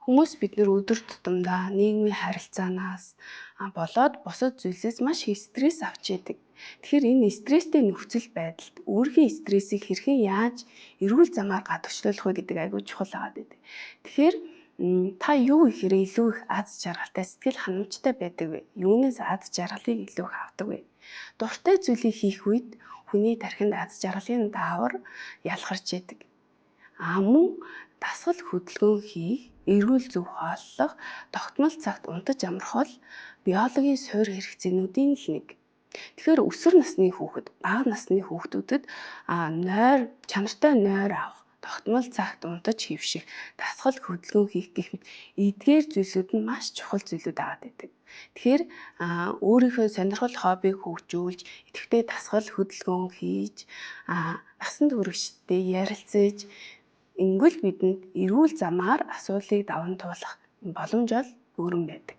Хүмүүс бид нэр өдөр тутамдаа нийгмийн харилцаанаас болоод бусад зүйлсээс маш их стресс авч яадаг. Тэгэхээр энэ стресстэй нөхцөл байдалд өөрхийн стрессийг хэрхэн яаж эрүүл замаар гадагшлуулах вэ гэдэг айгүй чухал байгаа. Тэгэхээр та юу ихээр илүү их аз жаргалтай сэтгэл ханамжтай байдаг вэ? Юунаас аз жаргалыг илүү их авдаг вэ? Дуртай зүйлийг хийх үед хүний тархинд аз жаргалын даавар ялгарч яадаг. Мөн дасгал хөдөлгөөн хийх, эрүүл зөв хооллох, тогтмол цагт унтаж амрах бол биологийн суурь хэрэгцээнүүдийн л нэг. Тэгэхээр өсвөр насны хүүхэд, бага насны хүүхдүүдэд чанартай нойр авах, тогтмол цагт унтаж хөвших, дасгал хөдөлгөөн хийх гэх мэт эдгээр зүйлсүүд нь маш чухал зүйлүүд байгаа. Тэгэхээр өөрийнхөө сонирхол хоббиг хөгжүүлж, идэвхтэй дасгал хөдөлгөөн хийж, насан туршидтэй ярилцаж Ингүүл бидэнд эрүүл замаар асуудлыг даван туулах боломж бол өрөн байдаг.